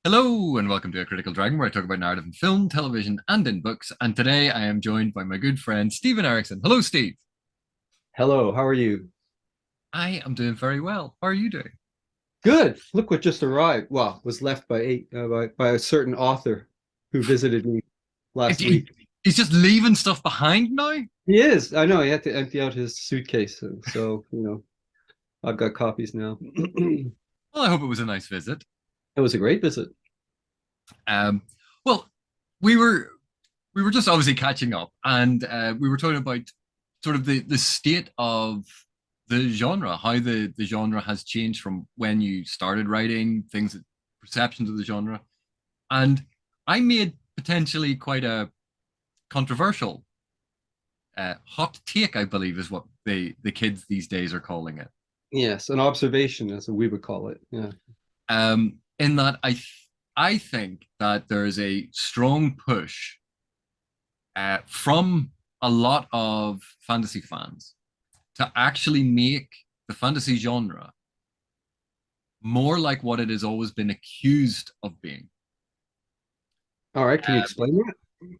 Hello and welcome to A Critical Dragon, where I talk about narrative in film, television, and in books. And today I am joined by my good friend Steven Erikson. Hello, Steve. Hello, how are you? I am doing very well. How are you doing? Good. Look what just arrived. Well, was left by a certain author who visited me It- last he- week. he's just leaving stuff behind now. He is. I know. He had to empty out his suitcase, so I've got copies now. It Well, I hope it was a nice visit. was a great visit. Um, well, we were we were just obviously catching up, and we were talking about sort of the state of the genre, how the genre has changed from when you started writing, things, perceptions of the genre, and I made potentially quite a controversial hot take, I believe, is what the kids these days are calling it. Yes, an observation, as we would call it. Yeah. In that I think that there is a strong push from a lot of fantasy fans to actually make the fantasy genre more like what it has always been accused of being. All right. Can you Um, explain that?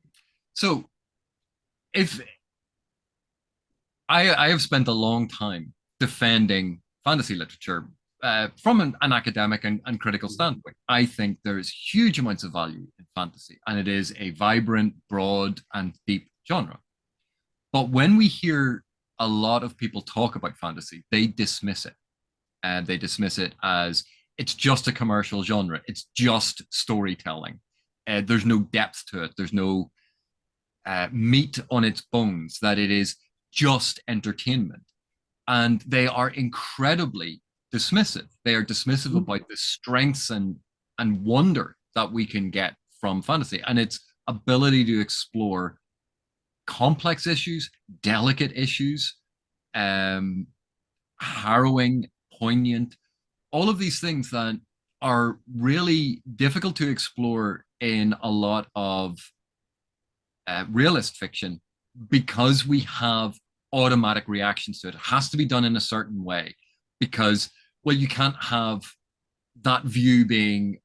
so if I have spent a long time defending fantasy literature from an academic and critical standpoint. I think there is huge amounts of value in fantasy, and it is a vibrant, broad, and deep genre. But when we hear a lot of people talk about fantasy, they dismiss it, and they dismiss it as it's just a commercial genre. It's just storytelling. There's no depth to it. There's no meat on its bones. That it is just entertainment. And they are incredibly dismissive. They are dismissive about the strengths and wonder that we can get from fantasy and its ability to explore complex issues, delicate issues, um, harrowing, poignant, all of these things that are really difficult to explore in a lot of realist fiction because we have automatic reactions to it. It has to be done in a certain way because, well, you can't have that view being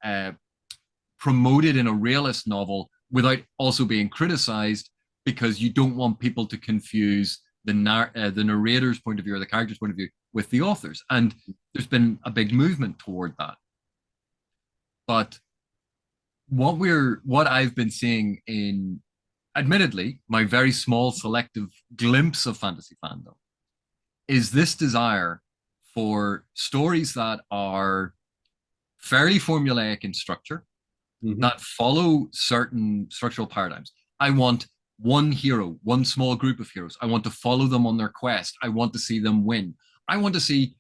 promoted in a realist novel without also being criticized because you don't want people to confuse the narrator's point of view or the character's point of view with the author's. And there's been a big movement toward that. But what I've been seeing in admittedly my very small selective glimpse of fantasy fandom is this desire for stories that are fairly formulaic in structure, Hmm. that follow certain structural paradigms. I want one hero, one small group of heroes. I want to follow them on their quest. I want to see them win. I want to see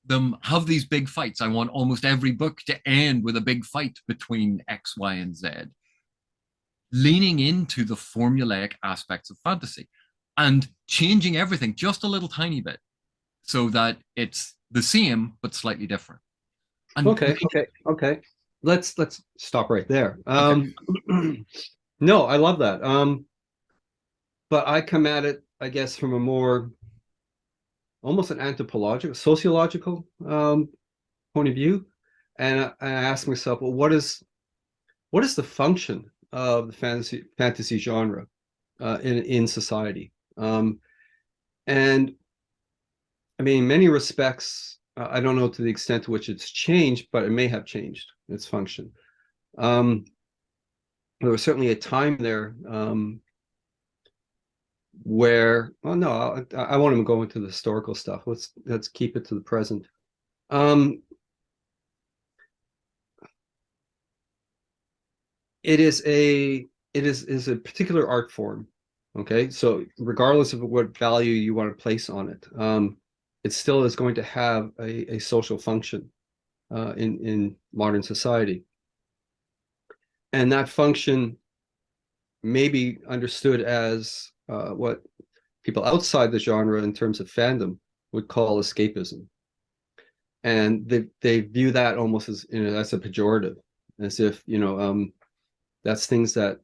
them have these big fights. I want almost every book to end with a big fight between X, Y, and Z, leaning into the formulaic aspects of fantasy and changing everything just a little tiny bit so that it's the same but slightly different. And Okay. Let's stop right there. okay, No, I love that. But I come at it, I guess, from a more almost an anthropological, sociological point of view, and I ask myself, well, what is the function of the fantasy genre in society? And I mean, in many respects, I don't know to the extent to which it's changed, but it may have changed its function. Um, there was certainly a time there where, oh no, I want to go into the historical stuff. Let's keep it to the present. Um, it is a particular art form. Okay, so regardless of what value you want to place on it, it still is going to have a social function in modern society, and that function may be understood as what people outside the genre in terms of fandom would call escapism, and they view that almost as, as a pejorative, as if that's things that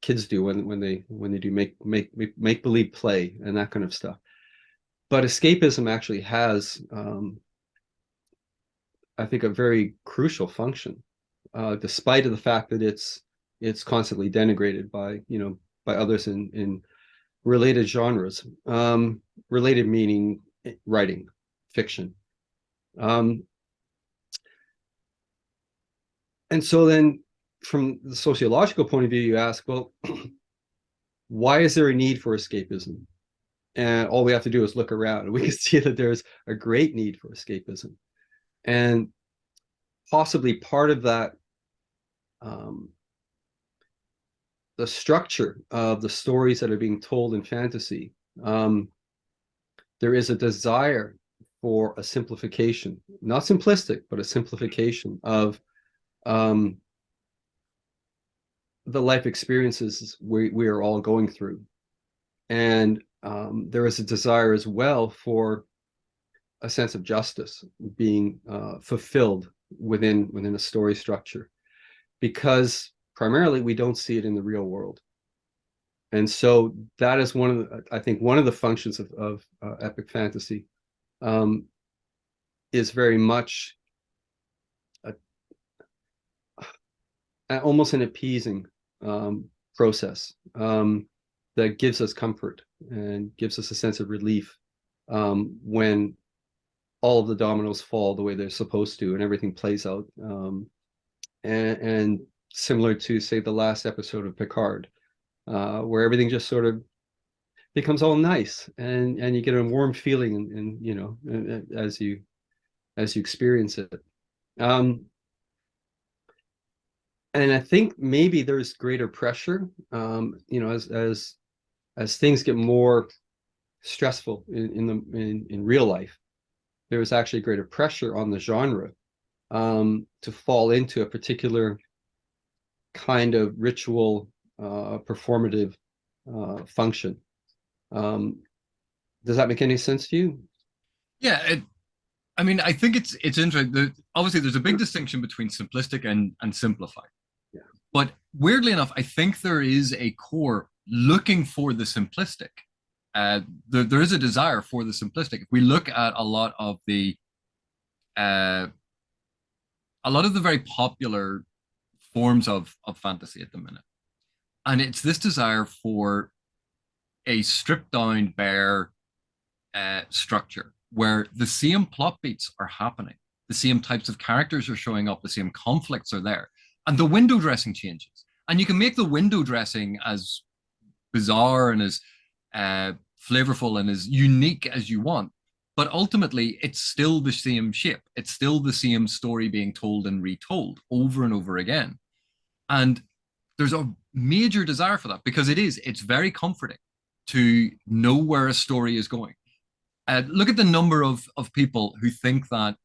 kids do when they do make believe play and that kind of stuff. But escapism actually has, I think, a very crucial function. despite of the fact that it's constantly denigrated by by others in related genres. Related meaning writing, fiction. And so then from the sociological point of view, you ask, well, why is there a need for escapism? And all we have to do is look around and we can see that there's a great need for escapism. And possibly part of that, the structure of the stories that are being told in fantasy, there is a desire for a simplification, not simplistic, but a simplification of the life experiences we are all going through. And there is a desire as well for a sense of justice being fulfilled within a story structure, because primarily we don't see it in the real world. And so that is I think one of the functions of epic fantasy, is very much almost an appeasing process that gives us comfort and gives us a sense of relief when all of the dominoes fall the way they're supposed to and everything plays out. And similar to, say, the last episode of Picard, where everything just sort of becomes all nice and you get a warm feeling and as you experience it. And I think maybe there's greater pressure, as things get more stressful in real life. There is actually greater pressure on the genre to fall into a particular kind of ritual, performative function. Does that make any sense to you? Yeah, I think it's interesting. Obviously, there's a big distinction between simplistic and simplified. Yeah. But weirdly enough, I think there is a core looking for the simplistic. There is a desire for the simplistic. If we look at a lot of the very popular forms of fantasy at the minute, and it's this desire for a stripped down, bare structure where the same plot beats are happening, the same types of characters are showing up, the same conflicts are there, and the window dressing changes. And you can make the window dressing as bizarre and as flavorful and as unique as you want, but ultimately it's still the same shape. It's still the same story being told and retold over and over again. And there's a major desire for that because it's very comforting to know where a story is going. Look at the number of people who think that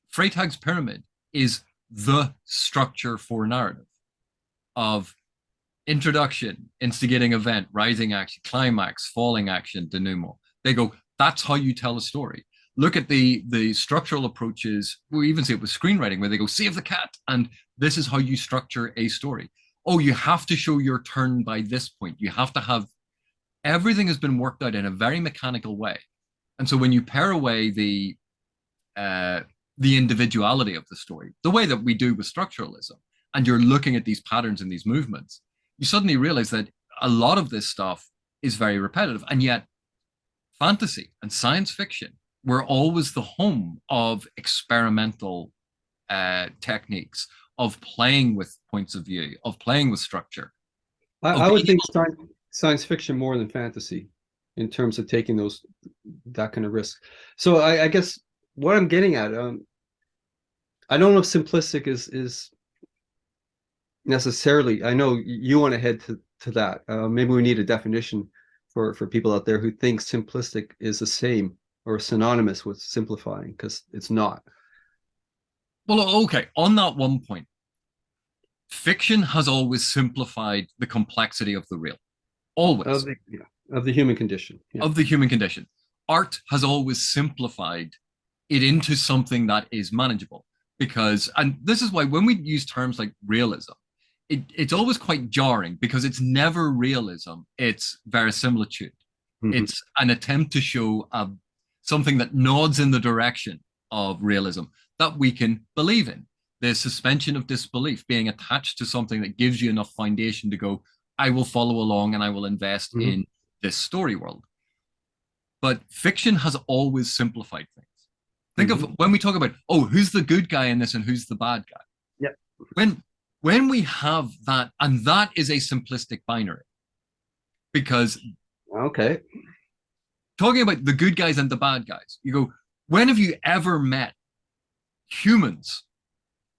Freytag's pyramid is the structure for narrative of introduction, instigating event, rising action, climax, falling action, denouement. They go, that's how you tell a story. Look at the structural approaches. We even see it with screenwriting where they go, save the cat. And this is how you structure a story. Oh, you have to show your turn by this point. You have to have everything has been worked out in a very mechanical way. And so when you pare away the individuality of the story, the way that we do with structuralism, and you're looking at these patterns and these movements, you suddenly realize that a lot of this stuff is very repetitive. And yet fantasy and science fiction were always the home of experimental techniques, of playing with points of view, of playing with structure. I would think science fiction more than fantasy in terms of taking that kind of risk. So I guess what I'm getting at, I don't know if simplistic is necessarily. I know you want to head to that. Maybe we need a definition for people out there who think simplistic is the same or synonymous with simplifying, because it's not. Well, okay, on that one point, fiction has always simplified the complexity of the real. Always. Of the human condition. Yeah. Of the human condition. Art has always simplified it into something that is manageable. Because, and this is why when we use terms like realism, it's always quite jarring because it's never realism, it's verisimilitude. Mm-hmm. It's an attempt to show something that nods in the direction of realism that we can believe in. the suspension of disbelief, being attached to something that gives you enough foundation to go, I will follow along and I will invest Mm-hmm. in this story world. But fiction has always simplified things. Think Mm-hmm. of when we talk about, oh, who's the good guy in this and who's the bad guy? Yeah. When we have that, and that is a simplistic binary, because Okay. talking about the good guys and the bad guys, you go, when have you ever met humans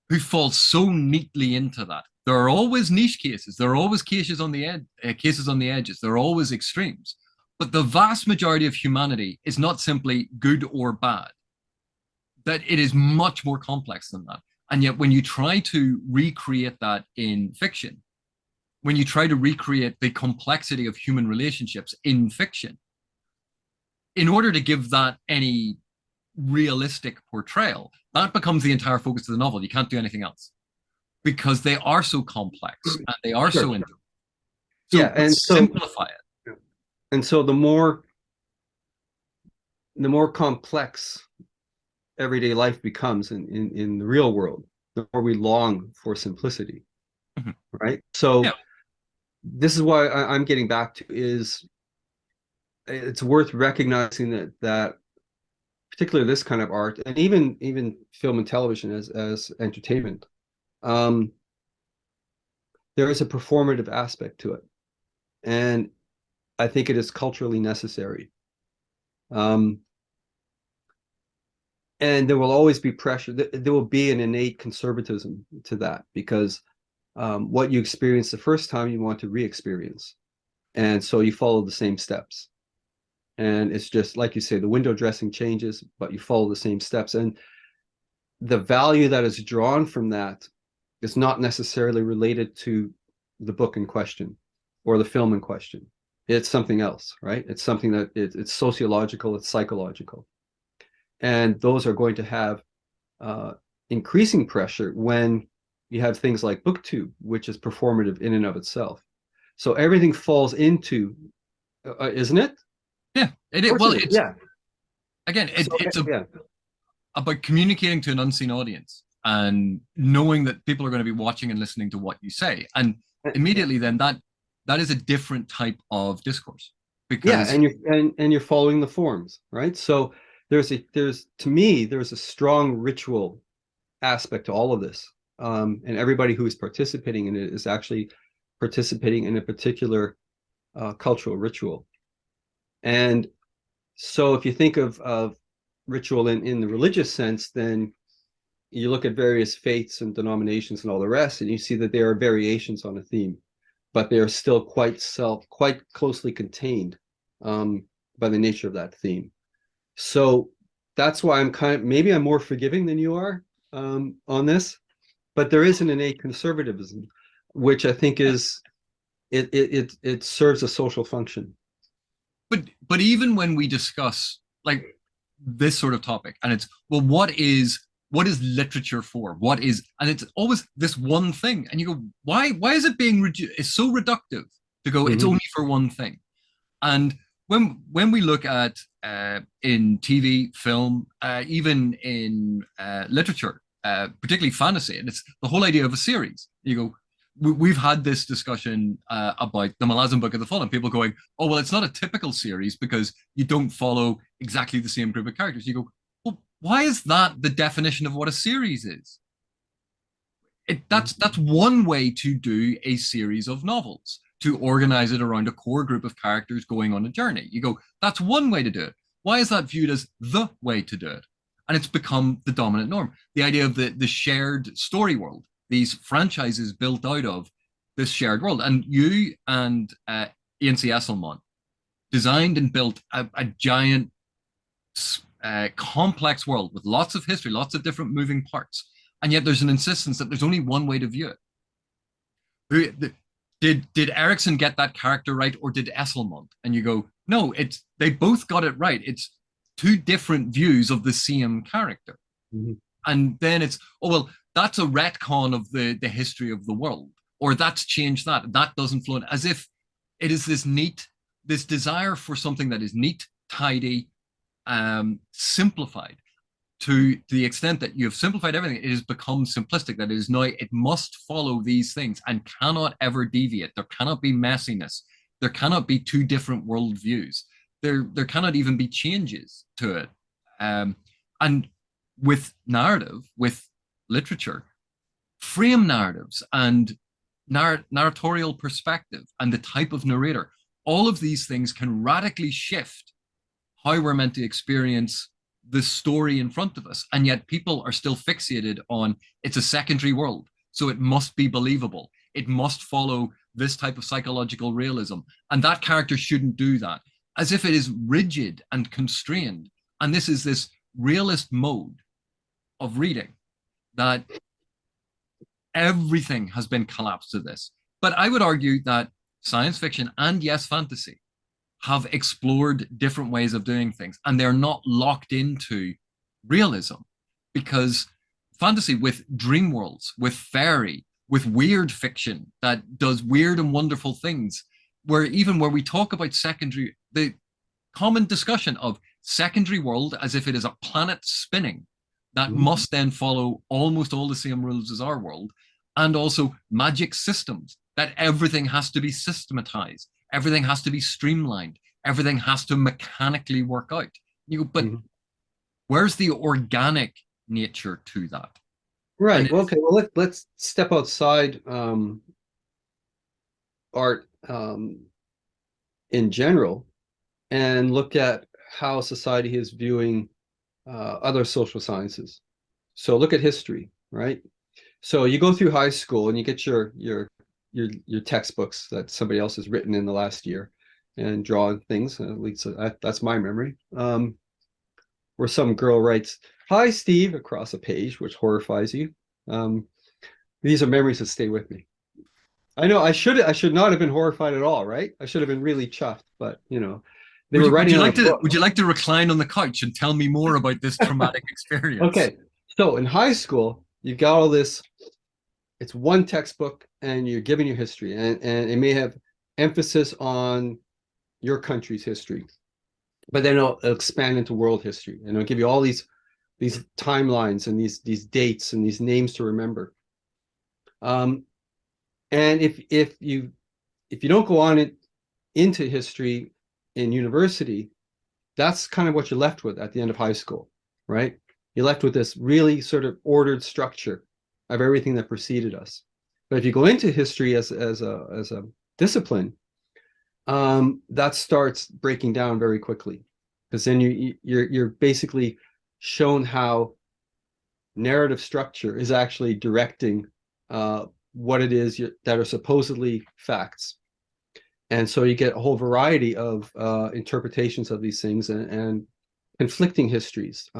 who fall so neatly into that? There are always niche cases. There are always cases on the cases on the edges. There are always extremes. But the vast majority of humanity is not simply good or bad. That it is much more complex than that. And yet, when you try to recreate that in fiction, when you try to recreate the complexity of human relationships in fiction, in order to give that any realistic portrayal, that becomes the entire focus of the novel. You can't do anything else because they are so complex and they are so intricate. So Yeah, and simplify it. And so the more complex everyday life becomes in the real world, the more we long for simplicity. Mm-hmm. Right? So yeah. This is why I'm getting back to is it's worth recognizing that particularly this kind of art and even film and television as entertainment, there is a performative aspect to it, and I think it is culturally necessary. And there will always be pressure. There will be an innate conservatism to that because what you experience the first time, you want to re-experience, and so you follow the same steps. And it's just like you say, the window dressing changes, but you follow the same steps. And the value that is drawn from that is not necessarily related to the book in question or the film in question. It's something else, right? It's something that it's sociological, it's psychological. And those are going to have increasing pressure when you have things like booktube, which is performative in and of itself. So everything falls into, isn't it? Yeah, well, it's yeah. Again, it's yeah. about communicating to an unseen audience and knowing that people are going to be watching and listening to what you say, and immediately then that is a different type of discourse because and you're following the forms, right? So there's to me there's a strong ritual aspect to all of this, and everybody who is participating in it is actually participating in a particular cultural ritual. And so if you think of ritual in the religious sense, then you look at various faiths and denominations and all the rest, and you see that there are variations on a theme, but they are still quite closely contained by the nature of that theme. So that's why maybe I'm more forgiving than you are on this, but there is an innate conservatism, which I think is it serves a social function. But even when we discuss like this sort of topic, and it's, well, what is literature for? What is, and it's always this one thing, and you go, why is it being it's so reductive to go, it's only for one thing. And when we look at in TV, film, even in literature, particularly fantasy, and it's the whole idea of a series. You go, we've had this discussion about the Malazan Book of the Fallen. People going, oh, well, it's not a typical series because you don't follow exactly the same group of characters. You go, well, why is that the definition of what a series is? That's one way to do a series of novels, to organize it around a core group of characters going on a journey. You go, that's one way to do it. Why is that viewed as the way to do it? And it's become the dominant norm. The idea of the shared story world, these franchises built out of this shared world. And you and Ian C. Esselmont designed and built a giant, complex world with lots of history, lots of different moving parts. And yet there's an insistence that there's only one way to view it. Did Erikson get that character right, or did Esselmont? And you go, no, they both got it right. It's two different views of the same character. Mm-hmm. And then it's, oh, well, that's a retcon of the history of the world, or that's changed that doesn't flow, as if it is this desire for something that is neat, tidy, simplified. to the extent that you have simplified everything, it has become simplistic. That it is now, it must follow these things and cannot ever deviate. There cannot be messiness. There cannot be two different worldviews. There cannot even be changes to it. And with narrative, with literature, frame narratives and narratorial perspective and the type of narrator, all of these things can radically shift how we're meant to experience the story in front of us. And yet people are still fixated on it's a secondary world, so it must be believable. It must follow this type of psychological realism. And that character shouldn't do that, as if it is rigid and constrained. And this is this realist mode of reading that everything has been collapsed to this. But I would argue that science fiction and, yes, fantasy have explored different ways of doing things, and they're not locked into realism, because fantasy with dream worlds, with fairy, with weird fiction that does weird and wonderful things, where even where we talk about secondary, the common discussion of secondary world as if it is a planet spinning that must then follow almost all the same rules as our world, and also magic systems, that everything has to be systematized, everything has to be streamlined, everything has to mechanically work out. But where's the organic nature to that? Right. Well, okay. Well, let's step outside art in general and look at how society is viewing other social sciences. So look at history, right? So you go through high school and you get your textbooks that somebody else has written in the last year and draw things. At least that's my memory. Where some girl writes, "Hi, Steve," across a page, which horrifies you. These are memories that stay with me. I know I should not have been horrified at all, right? I should have been really chuffed, but they were writing on a book. Would you like to recline on the couch and tell me more about this traumatic experience? Okay, so in high school, you've got all this. It's one textbook, and you're giving your history, and it may have emphasis on your country's history, but then it'll expand into world history, and it'll give you all these timelines and these dates and these names to remember. And if you don't go on into history in university, that's kind of what you're left with at the end of high school, right? You're left with this really sort of ordered structure of everything that preceded us. But if you go into history as a discipline, that starts breaking down very quickly, because then you're basically shown how narrative structure is actually directing what it is that are supposedly facts. And so you get a whole variety of interpretations of these things and conflicting histories.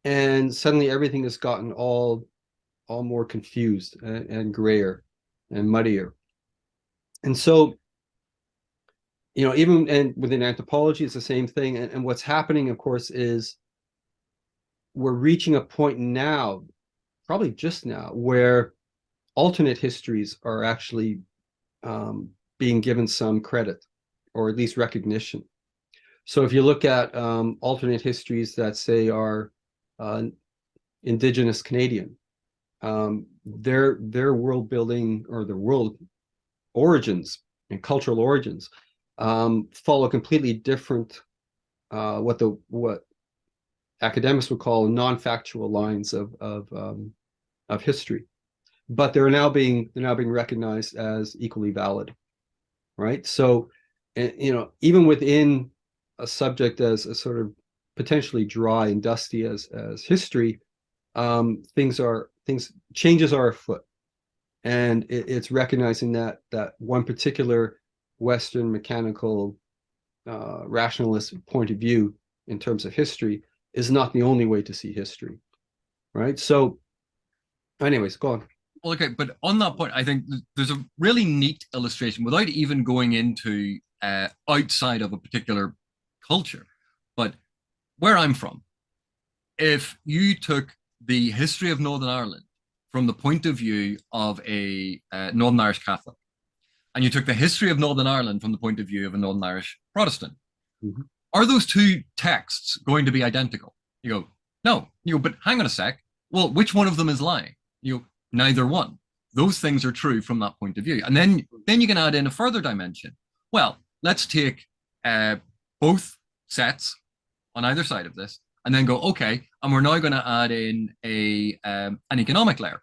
And suddenly everything has gotten all more confused and grayer and muddier. And so, even and within anthropology, it's the same thing. And what's happening, of course, is we're reaching a point now, probably just now, where alternate histories are actually being given some credit, or at least recognition. So if you look at alternate histories that say are Indigenous Canadian, their world building, or their world origins and cultural origins follow completely different what academics would call non-factual lines of history, but they're now being recognized as equally valid, right? So, even within a subject as a sort of potentially dry and dusty as history, changes are afoot, and it's recognizing that one particular Western mechanical rationalist point of view in terms of history is not the only way to see history, right? So, anyways, go on. Well, okay, but on that point, I think there's a really neat illustration without even going into outside of a particular culture. But where I'm from, if you took the history of Northern Ireland from the point of view of a Northern Irish Catholic, and you took the history of Northern Ireland from the point of view of a Northern Irish Protestant, are those two texts going to be identical? You go, No, but hang on a sec. Well, which one of them is lying? Neither one. Those things are true from that point of view. And then you can add in a further dimension. Well, let's take both sets on either side of this, and then go, okay, and we're now going to add in an economic layer,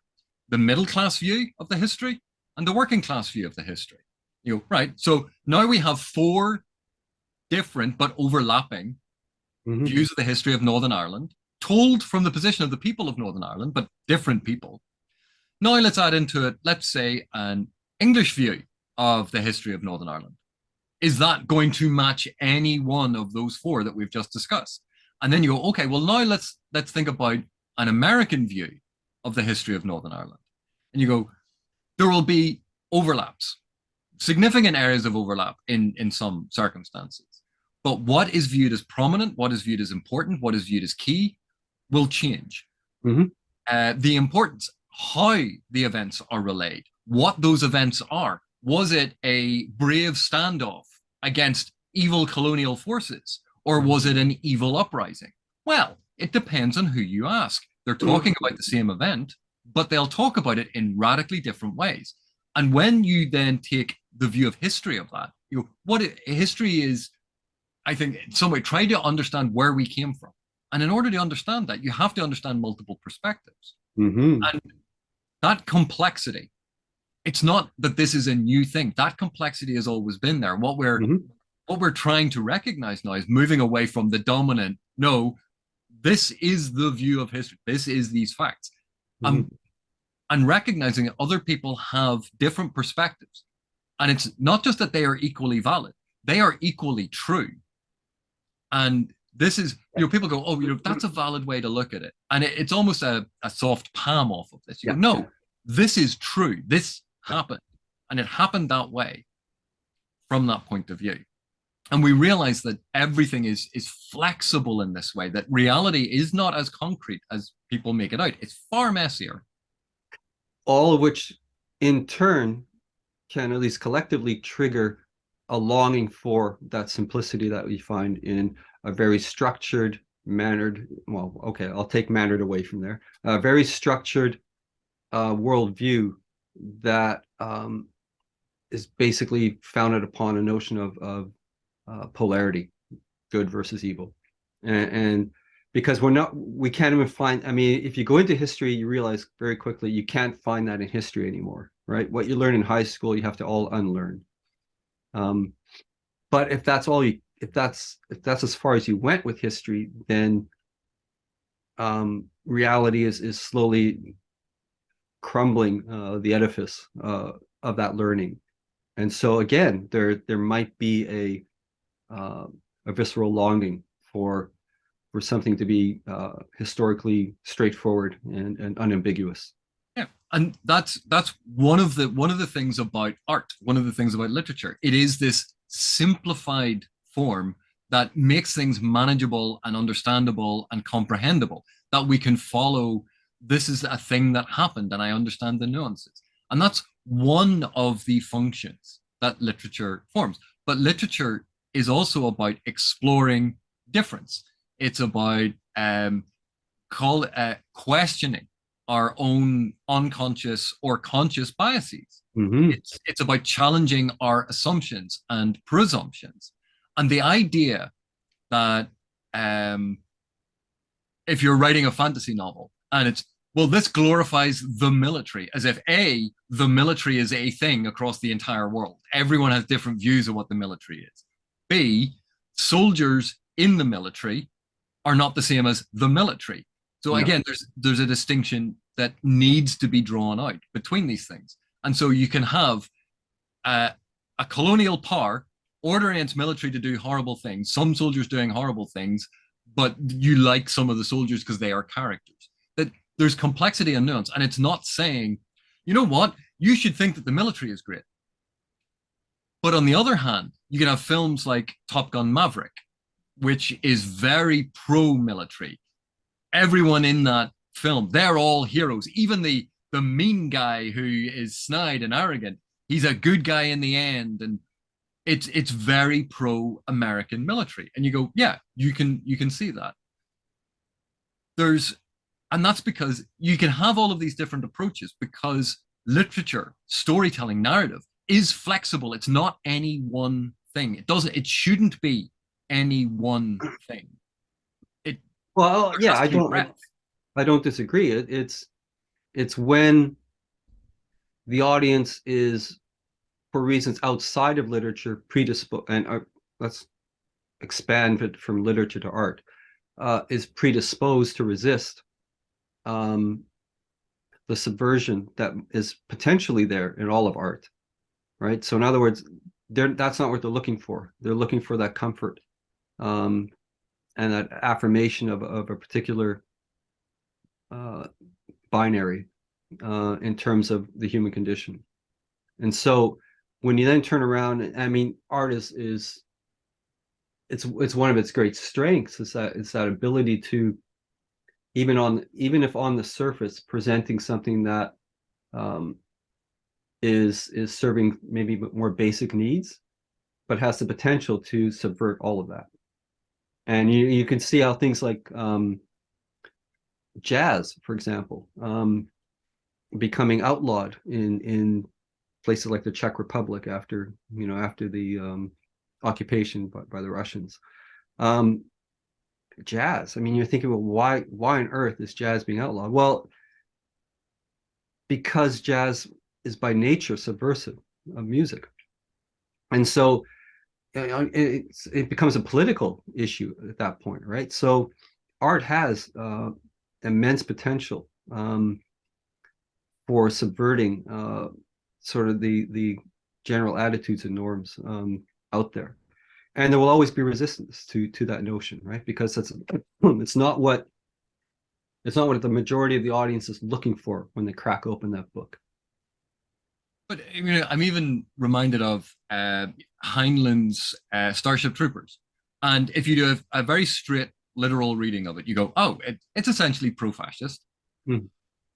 the middle class view of the history and the working class view of the history. Right. So now we have four different but overlapping views of the history of Northern Ireland, told from the position of the people of Northern Ireland, but different people. Now let's add into it, let's say, an English view of the history of Northern Ireland. Is that going to match any one of those four that we've just discussed? And then you go, okay, well now let's think about an American view of the history of Northern Ireland. And you go, there will be overlaps, significant areas of overlap in some circumstances. But what is viewed as prominent, what is viewed as important, what is viewed as key will change. The importance, how the events are relayed, what those events are. Was it a brave standoff against evil colonial forces, or was it an evil uprising? Well, it depends on who you ask. They're talking about the same event, but they'll talk about it in radically different ways. And when you then take the view of history of that, history is, I think, in some way, try to understand where we came from. And in order to understand that, you have to understand multiple perspectives. And that complexity, it's not that this is a new thing. That complexity has always been there. What we're trying to recognize now is moving away from the dominant, no, this is the view of history. This is these facts. And recognizing that other people have different perspectives. And it's not just that they are equally valid, they are equally true. And this is, people go, oh, that's a valid way to look at it. And it's almost a soft palm off of this. Go, no, this is true. This happened. And it happened that way from that point of view. And we realize that everything is flexible in this way, that reality is not as concrete as people make it out. It's far messier. All of which, in turn, can at least collectively trigger a longing for that simplicity that we find in a very structured, mannered, well, okay, I'll take mannered away from there, a very structured worldview that is basically founded upon a notion of polarity, good versus evil. And because we can't even find, I mean, if you go into history, you realize very quickly you can't find that in history anymore, right? What you learn in high school, you have to all unlearn. But if that's all you, if that's as far as you went with history, then reality is slowly crumbling the edifice of that learning. And so again, there might be a visceral longing for something to be historically straightforward and unambiguous. Yeah, and that's one of the things about art, one of the things about literature. It is this simplified form that makes things manageable and understandable and comprehensible, that we can follow. This is a thing that happened, and I understand the nuances. And that's one of the functions that literature forms. But literature is also about exploring difference. It's about questioning our own unconscious or conscious biases. It's about challenging our assumptions and presumptions. And the idea that if you're writing a fantasy novel and it's, well, this glorifies the military, as if A, the military is a thing across the entire world. Everyone has different views of what the military is. B, soldiers in the military are not the same as the military. So again, there's a distinction that needs to be drawn out between these things. And so you can have a colonial power ordering its military to do horrible things, some soldiers doing horrible things, but you like some of the soldiers because they are characters. That there's complexity and nuance. And it's not saying, you know what, you should think that the military is great. But on the other hand, you can have films like Top Gun Maverick, which is very pro-military. Everyone in that film, they're all heroes. Even the mean guy who is snide and arrogant, he's a good guy in the end. And it's very pro-American military. And you go, yeah, you can see that. there's, and that's because you can have all of these different approaches because literature, storytelling, narrative is flexible. It's not any one thing. It shouldn't be any one thing. It Well, there yeah, has to be breadth. I don't disagree. It's when the audience is, for reasons outside of literature, predisposed, and let's expand it from literature to art, is predisposed to resist um, the subversion that is potentially there in all of art, right? So in other words, that's not what they're looking for. They're looking for that comfort um, and that affirmation of a particular uh, binary in terms of the human condition. And so when you then turn around, I mean, art is it's one of its great strengths, is that it's that ability to, even if on the surface presenting something that um, is serving maybe more basic needs, but has the potential to subvert all of that. And you can see how things like jazz, for example, becoming outlawed in places like the Czech Republic after the occupation by the Russians. Um, Jazz. I mean, you're thinking, well, why on earth is jazz being outlawed? Well, because jazz is by nature subversive of music, and so it becomes a political issue at that point, right? So art has immense potential for subverting sort of the general attitudes and norms out there, and there will always be resistance to that notion, right? Because it's not what the majority of the audience is looking for when they crack open that book. But I'm even reminded of Heinlein's Starship Troopers, and if you do a very straight literal reading of it, you go, "Oh, it's essentially pro-fascist," Mm-hmm.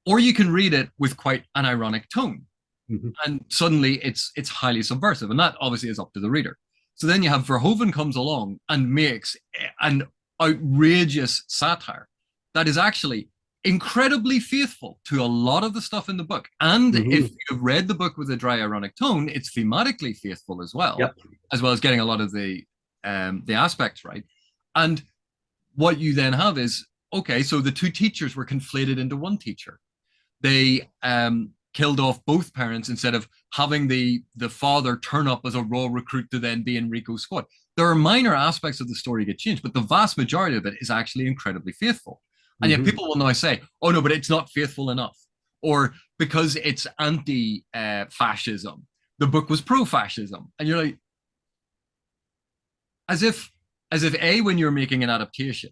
or you can read it with quite an ironic tone, Mm-hmm. and suddenly it's highly subversive, and that obviously is up to the reader. So then you have Verhoeven comes along and makes an outrageous satire that is actually incredibly faithful to a lot of the stuff in the book. And Mm-hmm. if you've read the book with a dry ironic tone, it's thematically faithful Yep. as well as getting a lot of the aspects right. And what you then have is, okay, so the two teachers were conflated into one teacher. They killed off both parents instead of having the father turn up as a raw recruit to then be in Rico's squad. There are minor aspects of the story get changed, but the vast majority of it is actually incredibly faithful. And yet Mm-hmm. people will now say, oh no, but it's not faithful enough. Or because it's anti-fascism, the book was pro-fascism. And you're like, as if when you're making an adaptation,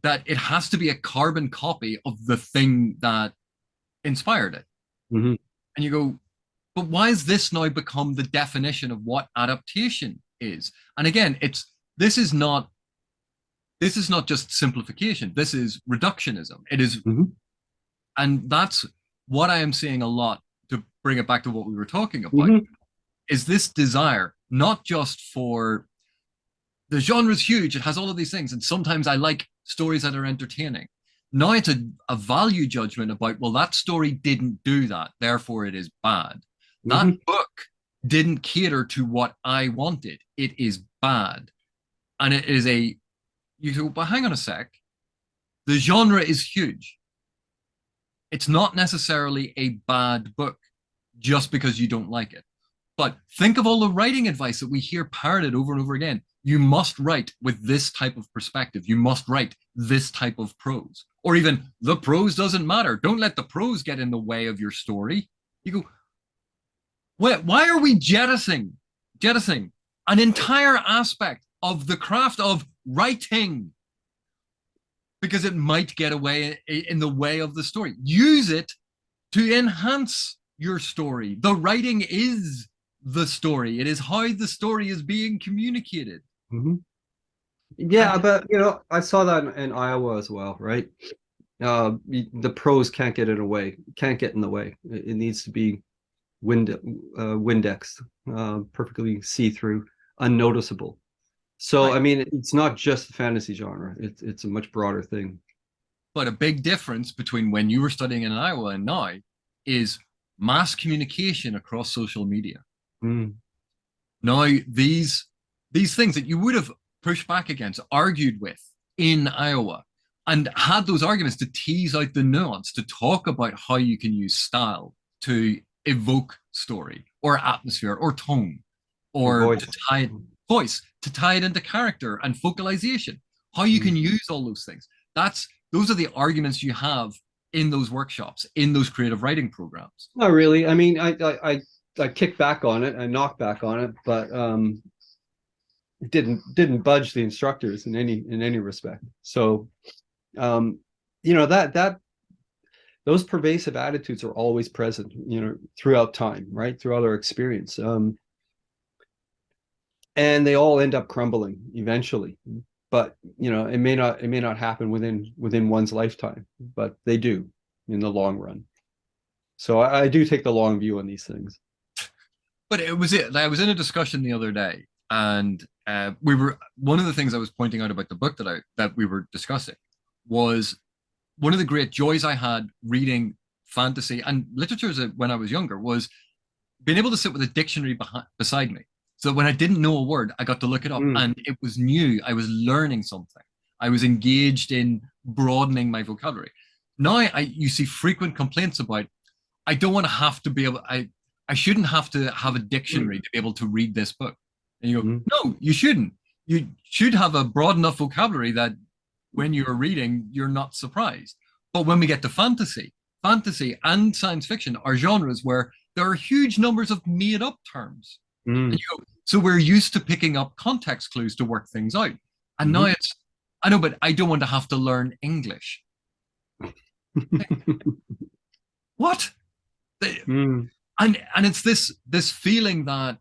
that it has to be a carbon copy of the thing that inspired it. Mm-hmm. And you go, but why has this now become the definition of what adaptation is? And again, this is not just simplification. This is reductionism. It is, Mm-hmm. and that's what I am seeing a lot, to bring it back to what we were talking about, Mm-hmm. is this desire, not just for the genre's huge, it has all of these things, and sometimes I like stories that are entertaining. Now it's a value judgment about, well, that story didn't do that, therefore it is bad. That Mm-hmm. book didn't cater to what I wanted. It is bad. And it is you go, but hang on a sec. The genre is huge. It's not necessarily a bad book just because you don't like it. But think of all the writing advice that we hear parroted over and over again. You must write with this type of perspective. You must write this type of prose. Or even the prose doesn't matter. Don't let the prose get in the way of your story. You go, why are we jettisoning an entire aspect of the craft of writing? Because it might get away in the way of the story. Use it to enhance your story. The writing is the story. It is how the story is being communicated. Mm-hmm. Yeah, And but I saw that in Iowa as well, right? The prose can't get in the way. Can't get in the way. It needs to be Windexed, perfectly see-through, unnoticeable. So, right. I mean, it's not just the fantasy genre. It's a much broader thing. But a big difference between when you were studying in Iowa and now is mass communication across social media. Mm. Now, these things that you would have pushed back against, argued with in Iowa, and had those arguments to tease out the nuance, to talk about how you can use style to evoke story or atmosphere or tone, or Voice. to tie it voice, to tie it into character and focalization, how you can use all those things. Those are the arguments you have in those workshops, in those creative writing programs. Not really. I mean, I kicked back on it, I knocked back on it, but it didn't budge the instructors in any respect. So you know, that those pervasive attitudes are always present, you know, throughout time, right? Throughout our experience. And they all end up crumbling eventually. But you know, it may not happen within one's lifetime, but they do in the long run. So I do take the long view on these things. But I was in a discussion the other day, and we were one of the things I was pointing out about the book that we were discussing was one of the great joys I had reading fantasy and literature when I was younger was being able to sit with a dictionary beside me. So when I didn't know a word, I got to look it up, and it was new. I was learning something. I was engaged in broadening my vocabulary. Now you see frequent complaints about, I don't want to have to be able, I shouldn't have to have a dictionary to be able to read this book. And you go, no, you shouldn't. You should have a broad enough vocabulary that when you're reading, you're not surprised. But when we get to fantasy and science fiction are genres where there are huge numbers of made up terms. And you go, so we're used to picking up context clues to work things out. And now I know, but I don't want to have to learn English. What? And it's this feeling that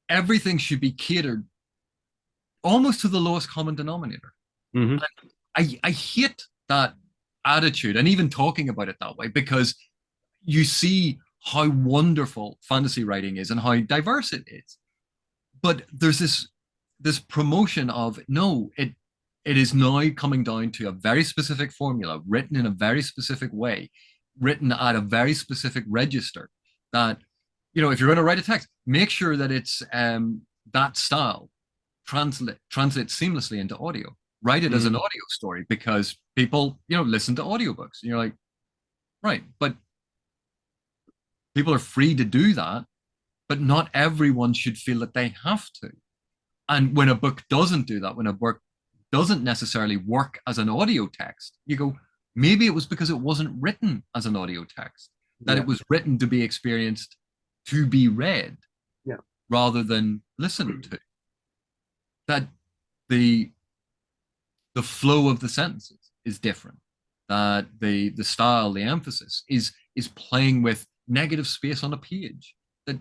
everything should be catered almost to the lowest common denominator. I hate that attitude and even talking about it that way, because you see how wonderful fantasy writing is and how diverse it is. But there's this promotion of, no, it is now coming down to a very specific formula, written in a very specific way, written at a very specific register, that, you know, if you're going to write a text, make sure that it's that style translates seamlessly into audio. Write it as an audio story, because people, you know, listen to audiobooks. And you're like, right, but people are free to do that, but not everyone should feel that they have to. And when a book doesn't do that, when a book doesn't necessarily work as an audio text, you go, maybe it was because it wasn't written as an audio text, that it was written to be experienced, to be read, rather than listened to. That the flow of the sentences is different. That the style, the emphasis is playing with negative space on a page. That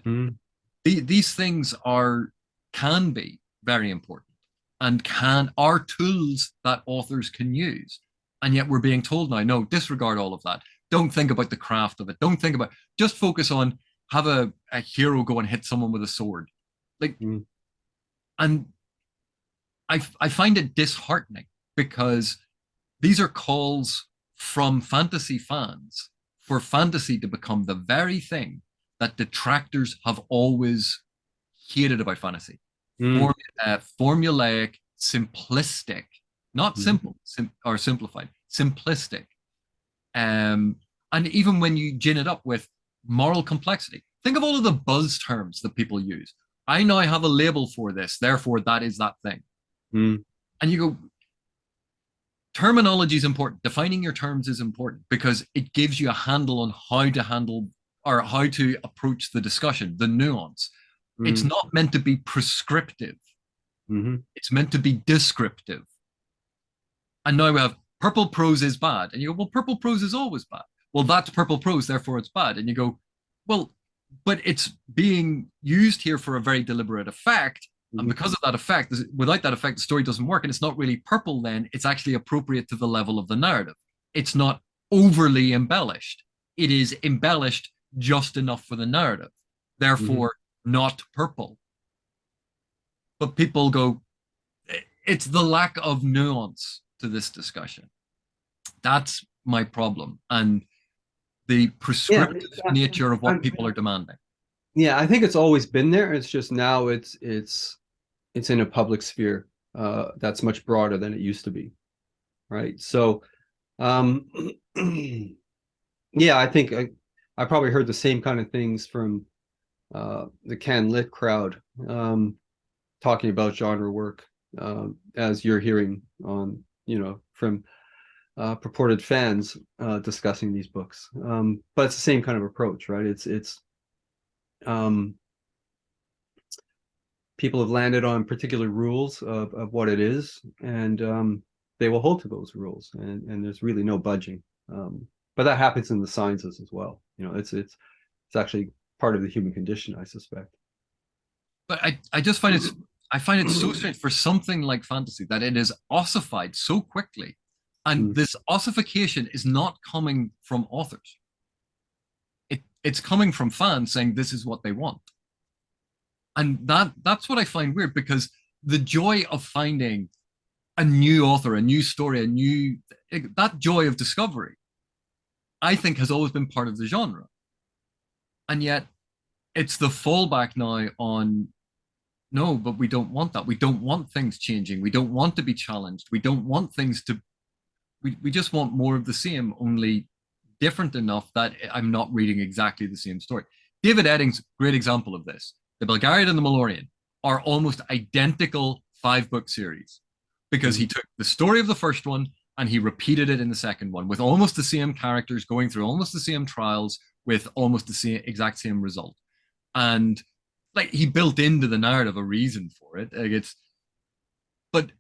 these things can be very important and are tools that authors can use. And yet we're being told now, no, disregard all of that. Don't think about the craft of it. Don't think about, just focus on, have a hero go and hit someone with a sword. Like, and I find it disheartening, because these are calls from fantasy fans for fantasy to become the very thing that detractors have always hated about fantasy. Formulaic, simplistic, not simple or simplified, simplistic. And even when you gin it up with moral complexity, think of all of the buzz terms that people use. I now have a label for this, therefore that is that thing. And you go, terminology is important. Defining your terms is important, because it gives you a handle on how to handle or how to approach the discussion, the nuance. It's not meant to be prescriptive. It's meant to be descriptive. And now we have purple prose is bad. And you go, well, purple prose is always bad. Well, that's purple prose, therefore it's bad. And you go, well, but it's being used here for a very deliberate effect. And because of that effect, without that effect, the story doesn't work. And it's not really purple then. It's actually appropriate to the level of the narrative. It's not overly embellished. It is embellished just enough for the narrative. Therefore, not purple. But people go, it's the lack of nuance to this discussion. That's my problem. And the Yeah, prescriptive nature of what I'm, people are demanding. yeah, I think it's always been there. It's just now it's in a public sphere that's much broader than it used to be, right? So, um, yeah, I think I probably heard the same kind of things from the Can Lit crowd talking about genre work as you're hearing on, from purported fans discussing these books. But it's the same kind of approach, right? It's um, people have landed on particular rules of what it is, and they will hold to those rules, and there's really no budging. But that happens in the sciences as well. It's actually part of the human condition, I suspect. But I just find I find it so strange for something like fantasy that it is ossified so quickly. And Mm. this ossification is not coming from authors. It's coming from fans saying this is what they want. And that's what I find weird because the joy of finding a new author, a new story, that joy of discovery, I think has always been part of the genre. And yet it's the fallback now on no, but we don't want that. We don't want things changing. We don't want to be challenged. We don't want things to, we just want more of the same, only different enough that I'm not reading exactly the same story. David Eddings, great example of this. The Belgariad and the Malorian are almost identical 5-book series because he took the story of the first one and he repeated it in the second one with almost the same characters going through almost the same trials with almost the exact same result. And like he built into the narrative a reason for it. Like but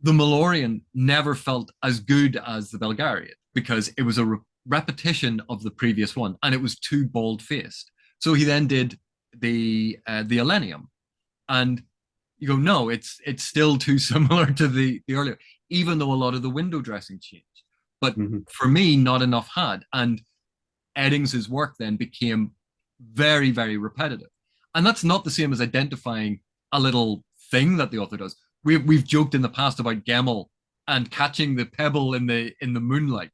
the Malorian never felt as good as the Belgariad because it was a repetition of the previous one and it was too bald faced. So he then did the Elenium, and you go, no, it's still too similar to the earlier, even though a lot of the window dressing changed. But Mm-hmm. for me, not enough had, and Eddings's work then became very, very repetitive. And that's not the same as identifying a little thing that the author does. We've joked in the past about Gemmel and catching the pebble in the moonlight.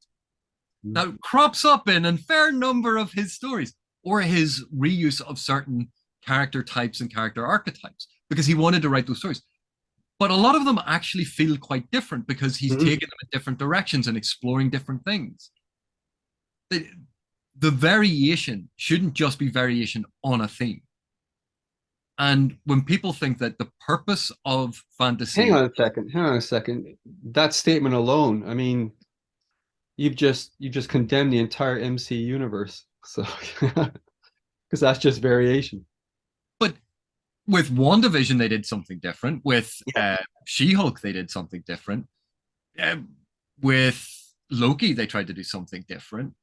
That crops up in a fair number of his stories, or his reuse of certain character types and character archetypes, because he wanted to write those stories. But a lot of them actually feel quite different because he's Mm-hmm. taken them in different directions and exploring different things. The variation shouldn't just be variation on a theme. And when people think that the purpose of Hang fantasy, on a second. Hang on a second. That statement alone, I mean, you've just condemned the entire MC universe. So because that's just variation. but with WandaVision, they did something different. With Yeah. She-Hulk, they did something different. Uh, with Loki, they tried to do something different.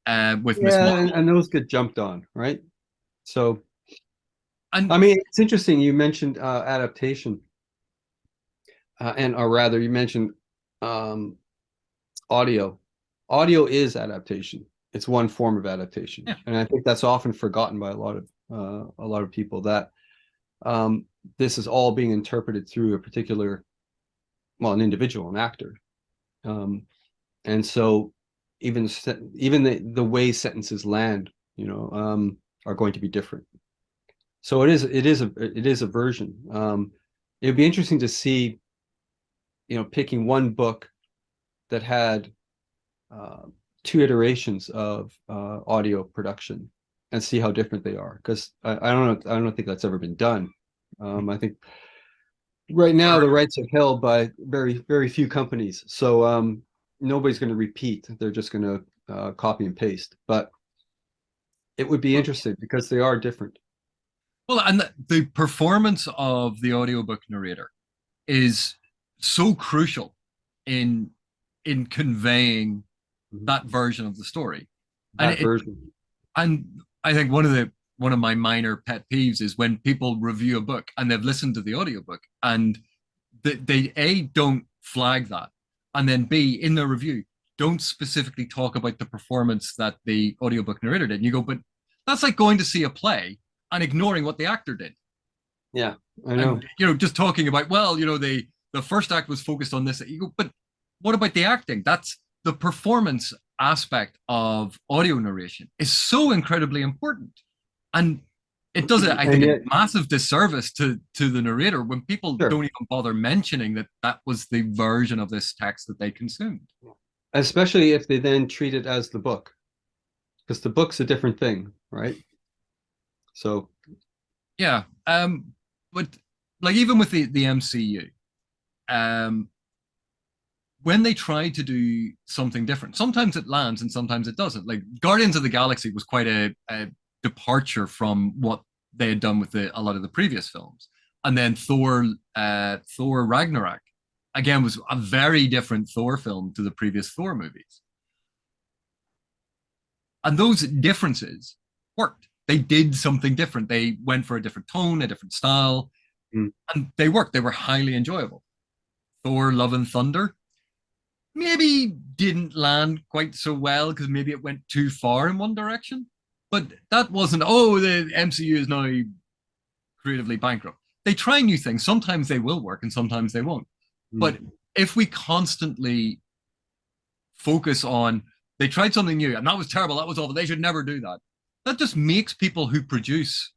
With Miss Yeah, Marvel, and those get jumped on, right? So, and I mean, it's interesting you mentioned adaptation, and or rather, you mentioned um, audio. Audio is adaptation. It's one form of adaptation, yeah, and I think that's often forgotten by a lot of people that um, this is all being interpreted through a particular, well, an individual, an actor, um, and so even the way sentences land, are going to be different. So it is a version. It'd be interesting to see, picking one book that had uh, two iterations of audio production and see how different they are. Because I don't think that's ever been done. I think right now the rights are held by very very few companies, so nobody's going to repeat. They're just going to copy and paste. But it would be interesting because they are different. well, and the performance of the audiobook narrator is so crucial in conveying Mhm. that version of the story. And That version. and I think one of my minor pet peeves is when people review a book and they've listened to the audiobook and they A don't flag that, and then B in their review don't specifically talk about the performance that the audiobook narrator did. And you go, but that's like going to see a play and ignoring what the actor did. Yeah, I know. And just talking about, well, the first act was focused on this. You go, but what about the acting? the performance aspect of audio narration is so incredibly important, and it does it, I And think, a yet, massive disservice to the narrator when people sure, don't even bother mentioning that that was the version of this text that they consumed. especially if they then treat it as the book, because the book's a different thing, right? So, Yeah, but like even with the MCU, um, when they try to do something different, sometimes it lands and sometimes it doesn't. Like Guardians of the Galaxy was quite a departure from what they had done with a lot of the previous films, and then Thor Ragnarok again was a very different Thor film to the previous Thor movies, and those differences worked. They did something different. They went for a different tone, a different style, mm, and they worked. They were highly enjoyable. Thor: Love and Thunder maybe didn't land quite so well because maybe it went too far in one direction. But that wasn't, oh, the MCU is now creatively bankrupt. They try new things. Sometimes they will work and sometimes they won't. But mm. if we constantly focus on, they tried something new and that was terrible, that was awful, they should never do that, that just makes people who produce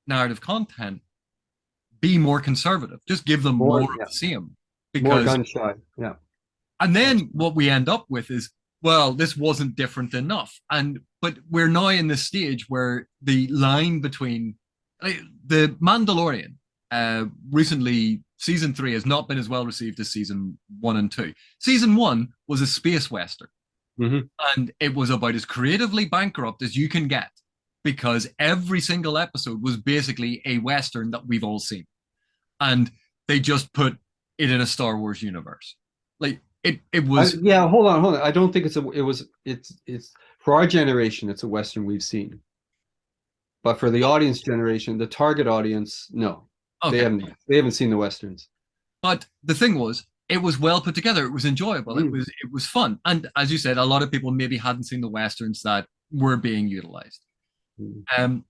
narrative content be more conservative. Just give them more More, of yeah, the same. more Because gun shy. Yeah, and then absolutely. what we end up with is, well, this wasn't different enough. And but we're now in this stage where the line between like, the Mandalorian recently, season 3 has not been as well received as season 1 and 2. Season 1 was a space western, Hmm. and it was about as creatively bankrupt as you can get because every single episode was basically a western that we've all seen, and they just put it in a Star Wars universe. Like it was. Yeah, hold on. I don't think it's for our generation, it's a Western we've seen. But for the audience generation, the target audience, no, Okay, they haven't seen the Westerns. but the thing was, it was well put together. It was enjoyable. It Mm. was it was fun. And as you said, a lot of people maybe hadn't seen the westerns that were being utilized. Mm. Um,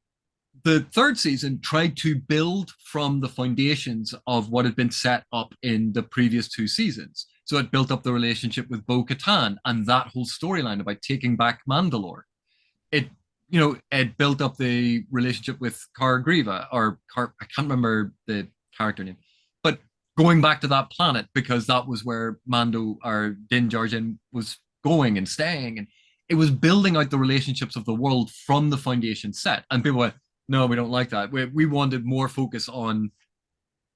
the third season tried to build from the foundations of what had been set up in the previous 2 seasons. So it built up the relationship with Bo-Katan and that whole storyline about taking back Mandalore. It it built up the relationship with Cara Grieva or I can't remember the character name, but going back to that planet because that was where Mando or Din Djarin was going and staying, and it was building out the relationships of the world from the foundation set. And people went, no, we don't like that. We wanted more focus on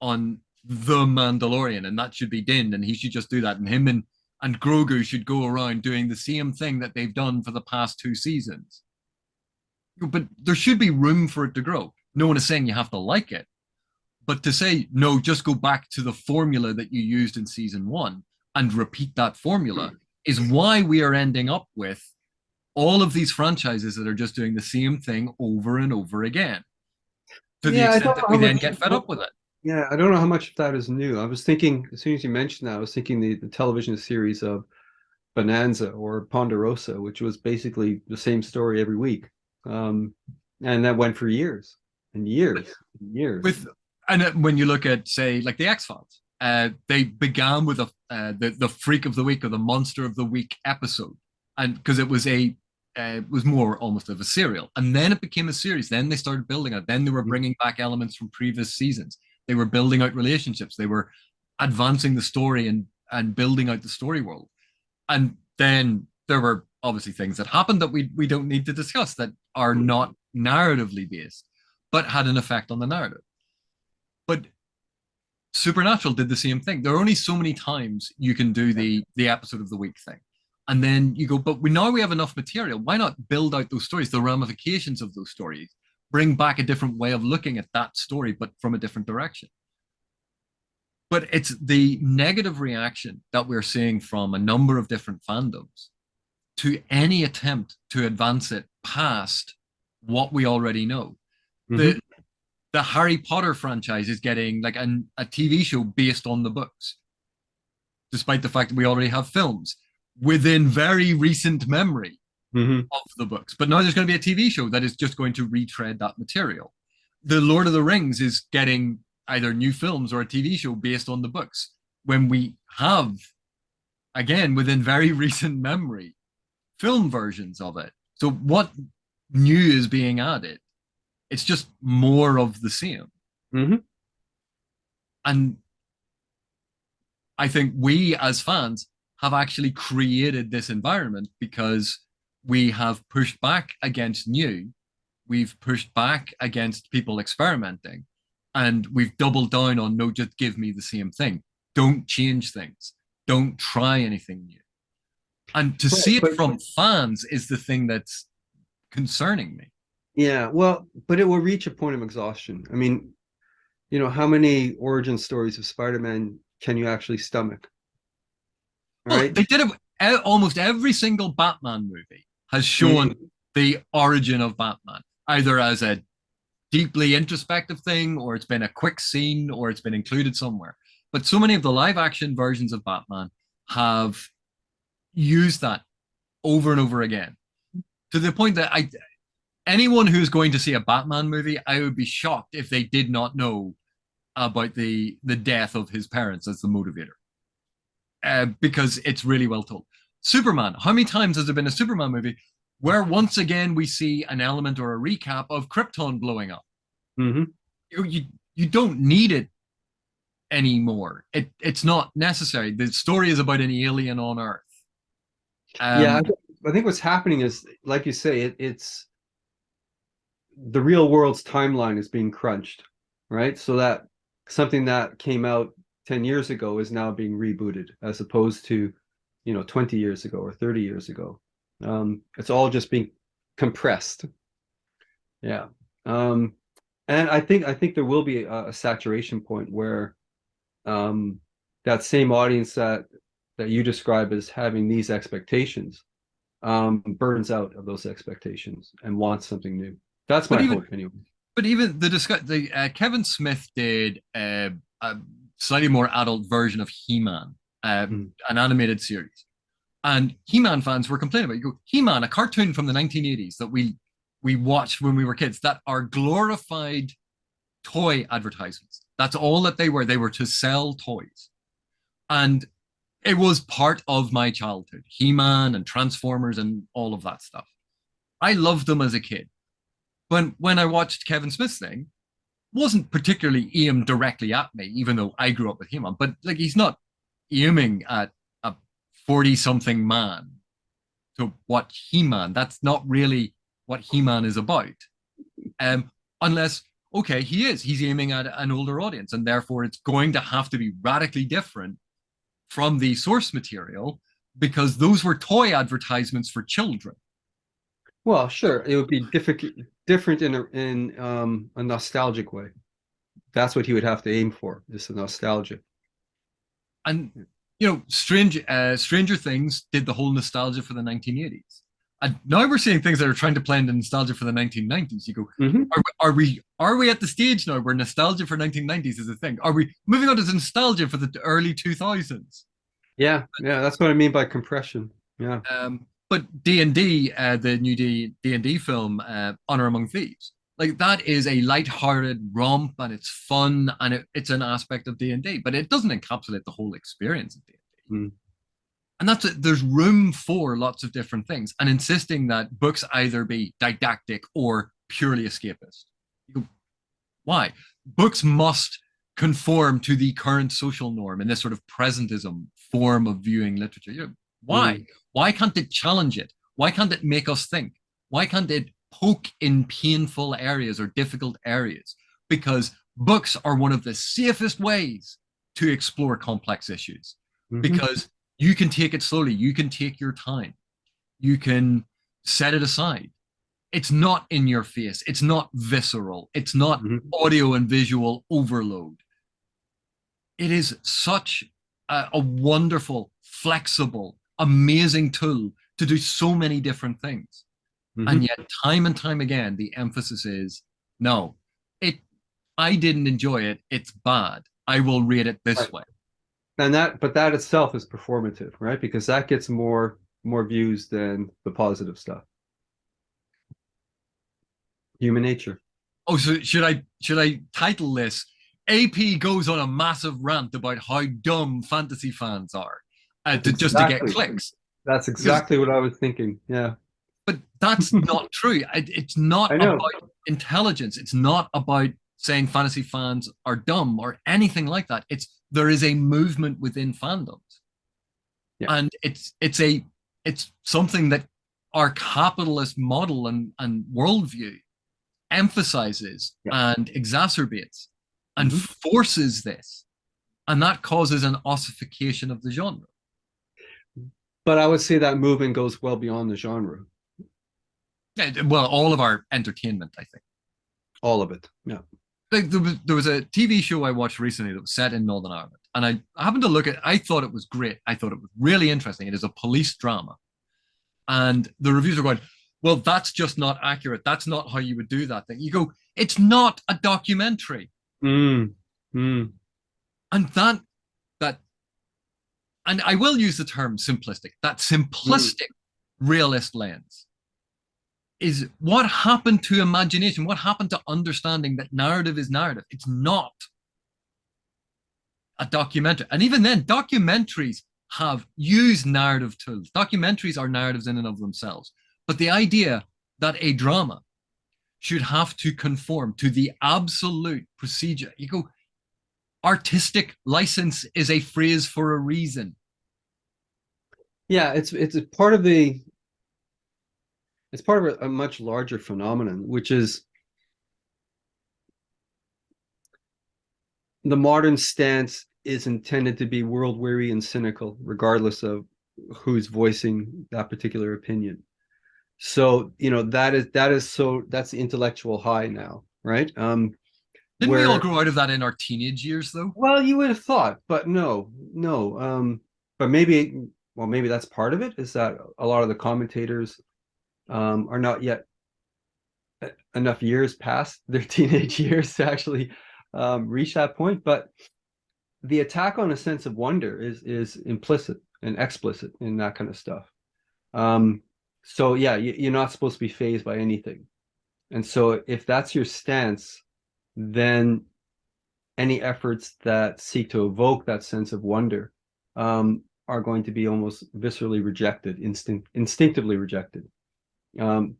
the Mandalorian, and that should be Din, and he should just do that, and him and Grogu should go around doing the same thing that they've done for the past 2 seasons. But there should be room for it to grow. No one is saying you have to like it, but to say no, just go back to the formula that you used in season 1 and repeat that formula is why we are ending up with all of these franchises that are just doing the same thing over and over again to the Yeah, I extent don't that know we how then much. get fed up with it. Yeah, I don't know how much of that is new. I was thinking as soon as you mentioned that, I was thinking the television series of Bonanza or Ponderosa, which was basically the same story every week, um, and that went for years and years and years. With and when you look at say like the X Files, they began with the freak of the week or the monster of the week episode, and because it was more almost of a serial, and then it became a series. Then they started building it. Then they were bringing back elements from previous seasons. They were building out relationships. They were advancing the story and building out the story world. And then there were obviously things that happened that we don't need to discuss that are not narratively based, but had an effect on the narrative. But Supernatural did the same thing. There are only so many times you can do the episode of the week thing. And then you go, but we have enough material. Why not build out those stories, the ramifications of those stories, bring back a different way of looking at that story, but from a different direction? But it's the negative reaction that we're seeing from a number of different fandoms to any attempt to advance it past what we already know. Mm-hmm. The Harry Potter franchise is getting like a TV show based on the books, despite the fact that we already have films within very recent memory Mm-hmm. of the books. But now there's going to be a TV show that is just going to retread that material. The Lord of the Rings is getting either new films or a TV show based on the books when we have again, within very recent memory, film versions of it. So what new is being added? It's just more of the same. Mm-hmm. And I think we as fans have actually created this environment because we have pushed back against new, we've pushed back against people experimenting, and we've doubled down on no, just give me the same thing. Don't change things. Don't try anything new. And to Right, see it but from fans is the thing that's concerning me. yeah, well, but it will reach a point of exhaustion. I mean, how many origin stories of Spider-Man can you actually stomach? Well, Right? they did it. Almost every single Batman movie has shown Mm, the origin of Batman, either as a deeply introspective thing, or it's been a quick scene, or it's been included somewhere. But so many of the live action versions of Batman have used that over and over again to the point that anyone who's going to see a Batman movie, I would be shocked if they did not know about the death of his parents as the motivator, because it's really well told. Superman. How many times has there been a Superman movie where once again we see an element or a recap of Krypton blowing up? hmm You don't need it anymore. It's not necessary. The story is about an alien on Earth. Yeah, Um, I think what's happening is, like you say, it's the real world's timeline is being crunched, right? So that something that came out 10 years ago is now being rebooted as opposed to, 20 years ago or 30 years ago. It's all just being compressed. Yeah. Um, and I think there will be a saturation point where that same audience that you describe as having these expectations burns out of those expectations and wants something new. That's but my even hope anyway. but even the Kevin Smith did a slightly more adult version of He-Man, Mm. an animated series, and He-Man fans were complaining about it. You go, He-Man, a cartoon from the 1980s that we watched when we were kids, that are glorified toy advertisements. That's all that they were. They were to sell toys, and it was part of my childhood. He-Man and Transformers and all of that stuff. I loved them as a kid. When I watched Kevin Smith's thing, wasn't particularly aimed directly at me, even though I grew up with He-Man. But like, he's not aiming at a 40-something man to watch He-Man. That's not really what He-Man is about. Unless, okay, he is. He's aiming at an older audience, and therefore it's going to have to be radically different from the source material because those were toy advertisements for children. Well, sure, it would be different in a nostalgic way. That's what he would have to aim for, just a nostalgia. And Stranger Things did the whole nostalgia for the 1980s, and now we're seeing things that are trying to play into nostalgia for the 1990s. You go, Hmm. are we at the stage now where nostalgia for 1990s is a thing? Are we moving on to nostalgia for the early 2000s? Yeah, yeah, that's what I mean by compression. Yeah. But D&D, the new D&D film, Honor Among Thieves, like that is a light-hearted romp, and it's fun, and it's an aspect of D&D, but it doesn't encapsulate the whole experience of D&D. Mm. And that's it. There's room for lots of different things, and insisting that books either be didactic or purely escapist. You go, why? Books must conform to the current social norm in this sort of presentism form of viewing literature. Why? Mm. Why can't it challenge it? Why can't it make us think? Why can't it poke in painful areas or difficult areas? Because books are one of the safest ways to explore complex issues, Hmm. because you can take it slowly, you can take your time, you can set it aside. It's not in your face, it's not visceral, it's not Hmm. audio and visual overload. It is such a wonderful, flexible, amazing tool to do so many different things. And Hmm. yet, time and time again, the emphasis is no, it. I didn't enjoy it. It's bad. I will rate it this Right. way. But that itself is performative, right? Because that gets more views than the positive stuff. Human nature. Oh, so should I title this? AP goes on a massive rant about how dumb fantasy fans are. just to get Exactly. clicks. That's Because, exactly what I was thinking. Yeah. but that's not true. It's not I know. about intelligence. It's not about saying fantasy fans are dumb or anything like that. There is a movement within fandoms, Yeah. and it's something that our capitalist model and worldview emphasizes Yeah. and exacerbates and Mhm. forces this, and that causes an ossification of the genre. But I would say that movement goes well beyond the genre. Well, all of our entertainment, I think. All of it. Yeah. Like there was a TV show I watched recently that was set in Northern Ireland, and I happened to look at. I thought it was great. I thought it was really interesting. It is a police drama, and the reviews are going, "Well, that's just not accurate. That's not how you would do that thing." You go, "It's not a documentary," Mm. Mm. and that, and I will use the term simplistic. That Mm. simplistic realist lens is what happened to imagination. What happened to understanding that narrative is narrative? It's not a documentary. And even then, documentaries have used narrative tools. Documentaries are narratives in and of themselves. But the idea that a drama should have to conform to the absolute procedure, you go, artistic license is a phrase for a reason. Yeah, it's a part of the it's part of a much larger phenomenon, which is the modern stance is intended to be world weary and cynical, regardless of who's voicing that particular opinion. So, that's the intellectual high now, right? Didn't we all Where grow out of that in our teenage years, though? Well, you would have thought, but no, no. But maybe that's part of it, is that a lot of the commentators are not yet enough years past their teenage years to actually reach that point. But the attack on a sense of wonder is implicit and explicit in that kind of stuff. So yeah, you're not supposed to be fazed by anything. And so if that's your stance, then any efforts that seek to evoke that sense of wonder are going to be almost viscerally rejected, instinctively rejected,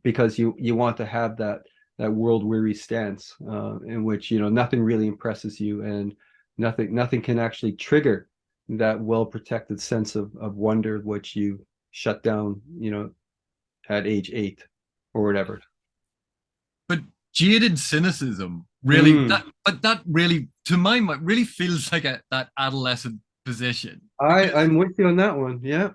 because you want to have that world weary stance in which nothing really impresses you, and nothing can actually trigger that well protected sense of wonder which you shut down at age 8 or whatever. But jaded cynicism really Mm. that really, to my mind, really feels like that adolescent position. Because I'm with you on that one. Yeah.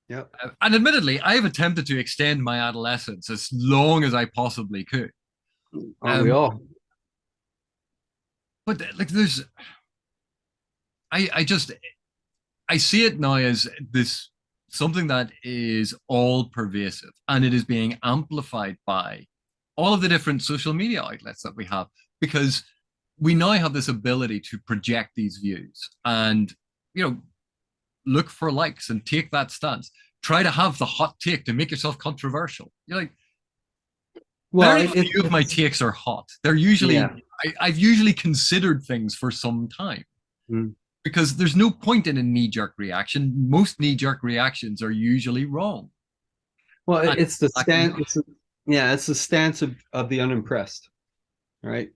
Yeah. and admittedly, I've attempted to extend my adolescence as long as I possibly could. Aren't we Um, all? but like I just I see it now as this something that is all pervasive, and it is being amplified by all of the different social media outlets that we have, because we now have this ability to project these views and you know look for likes and take that stance. Try to have the hot take to make yourself controversial. You're like, Well, very few of my it's takes are hot. They're usually yeah. I've usually considered things for some time, Mm. because there's no point in a knee-jerk reaction. Most knee-jerk reactions are usually wrong. Well, And it's the black and stance. white. It's the stance of the unimpressed, right?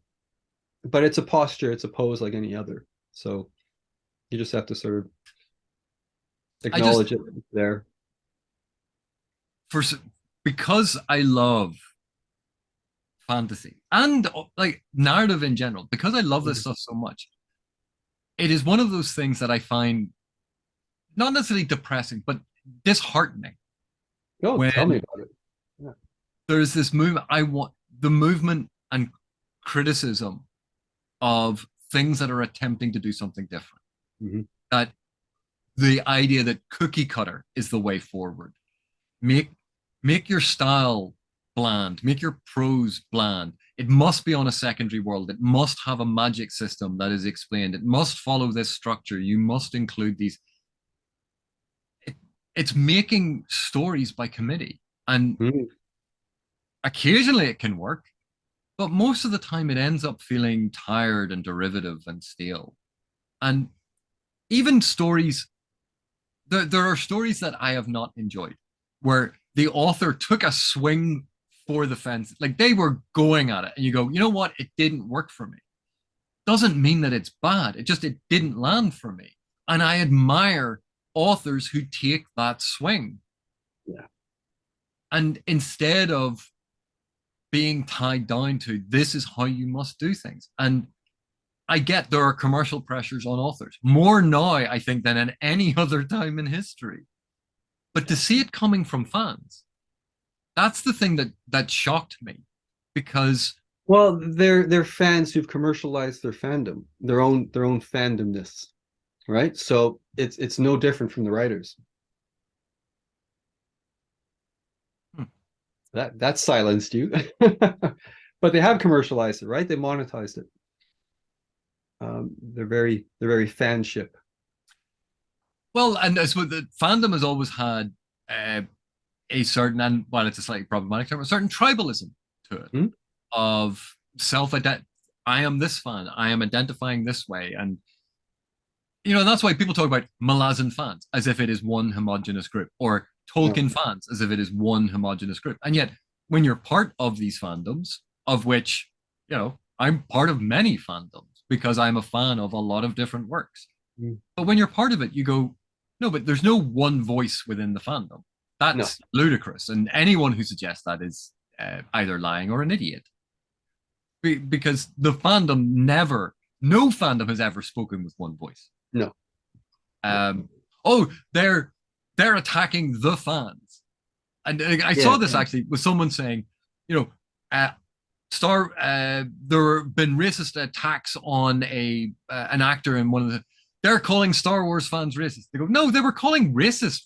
But it's a posture. It's a pose like any other. So you just have to sort of I just acknowledge it there. for because I love fantasy and like narrative in general, because I love this Mhm. stuff so much, it is one of those things that I find not necessarily depressing, but disheartening Oh, when tell me about it. Yeah. there's this movement. I want the movement and criticism of things that are attempting to do something different. Mhm. That the idea that cookie cutter is the way forward. Make make your style bland, make your prose bland. It must be on a secondary world. It must have a magic system that is explained. It must follow this structure. You must include these. It, it's making stories by committee. And Mhm. occasionally it can work, but most of the time it ends up feeling tired and derivative and stale. And even stories there are stories that I have not enjoyed where the author took a swing for the fence, like they were going at it, and you go, you know what, it didn't work for me. Doesn't mean that it's bad. It didn't land for me. And I admire authors who take that swing. Yeah. And instead of being tied down to this is how you must do things. And I get there are commercial pressures on authors more now, I think, than at any other time in history. But to see it coming from fans, that's the thing that shocked me because Well, they're fans who've commercialized their fandom, their own fandomness, right? So it's no different from the writers. hmm, That silenced you. But they have commercialized it, right? They monetized it. They're very fanship. well, and I suppose the fandom has always had uh, a certain, and while it's a slightly problematic term, a certain tribalism to it Hmm? of self-ident. I am this fan. I am identifying this way, and that's why people talk about Malazan fans as if it is one homogenous group, or No, Tolkien fans as if it is one homogenous group. And yet, when you're part of these fandoms, of which I'm part of many fandoms because I'm a fan of a lot of different works. mm, But when you're part of it, you go, no, but there's no one voice within the fandom. no, That's ludicrous. And anyone who suggests that is either lying or an idiot. Because the fandom no fandom has ever spoken with one voice. no, no. Um, oh, they're attacking the fans. And I saw Yeah. this actually with someone saying, you know, uh, there have been racist attacks on an actor in one of the. They're calling Star Wars fans racist. They go, no, they were calling racists.